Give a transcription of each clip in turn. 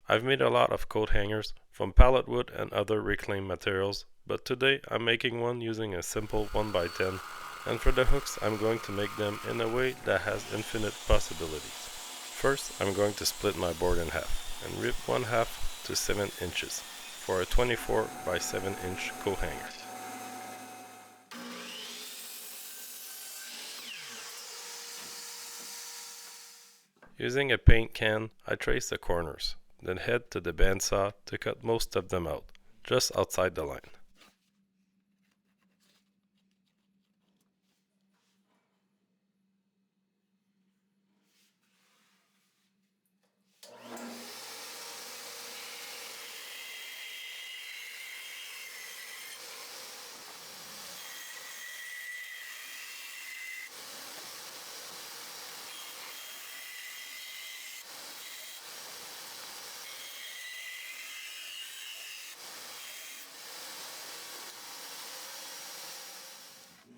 I've made a lot of coat hangers from pallet wood and other reclaimed materials, but today I'm making one using a simple 1x10, and for the hooks I'm going to make them in a way that has infinite possibilities. First, I'm going to split my board in half and rip one half to 7 inches for a 24 by 7 inch coat hanger. Using a paint can, I trace the corners, then head to the bandsaw to cut most of them out, just outside the line.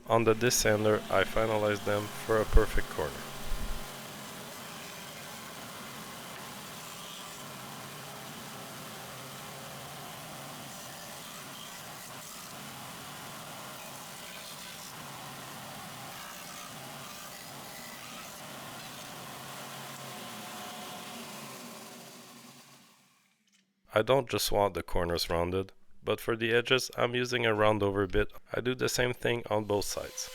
On the disc sander, I finalize them for a perfect corner. I don't just want the corners rounded, but for the edges I'm using a round over bit. I do the same thing on both sides.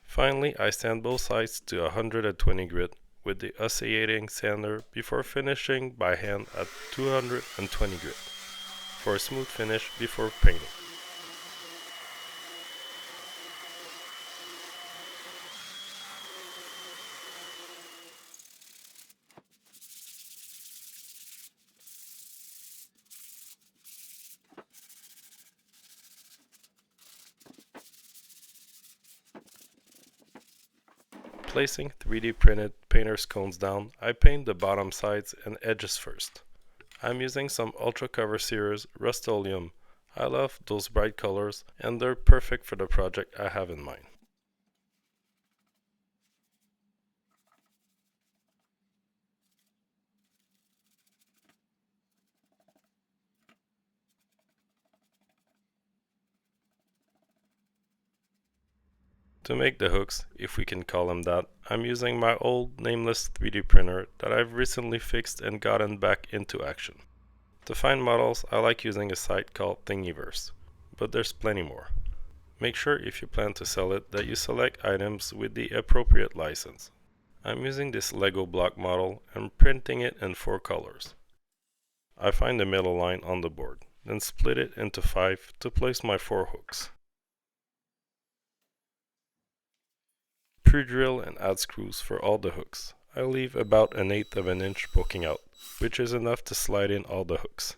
Finally, I sand both sides to 120 grit with the oscillating sander before finishing by hand at 220 grit for a smooth finish before painting. Placing 3D printed painter's cones down, I paint the bottom sides and edges first. I'm using some Ultra Cover Series Rust-Oleum. I love those bright colors and they're perfect for the project I have in mind. To make the hooks, if we can call them that, I'm using my old nameless 3D printer that I've recently fixed and gotten back into action. To find models, I like using a site called Thingiverse, but there's plenty more. Make sure if you plan to sell it that you select items with the appropriate license. I'm using this Lego block model and printing it in 4 colors. I find the middle line on the board, then split it into 5 to place my 4 hooks. Pre-drill and add screws for all the hooks. I leave about 1/8 of an inch poking out, which is enough to slide in all the hooks.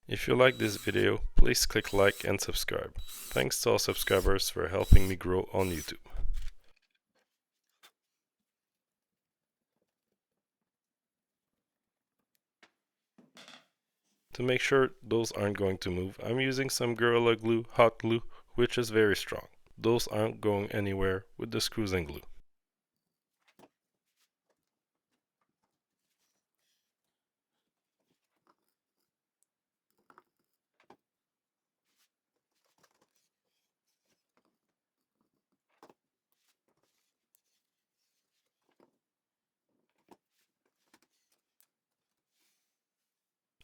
If you like this video, please click like and subscribe. Thanks to all subscribers for helping me grow on YouTube. To make sure those aren't going to move, I'm using some Gorilla Glue hot glue, which is very strong. Those aren't going anywhere with the screws and glue.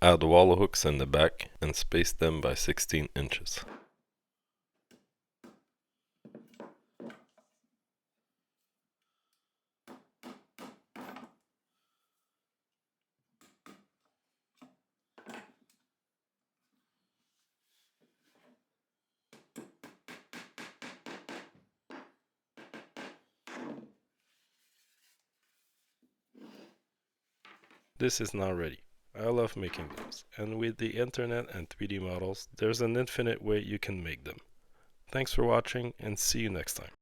Add wall hooks in the back and space them by 16 inches. This is now ready. I love making those, and with the internet and 3D models, there's an infinite way you can make them. Thanks for watching and see you next time.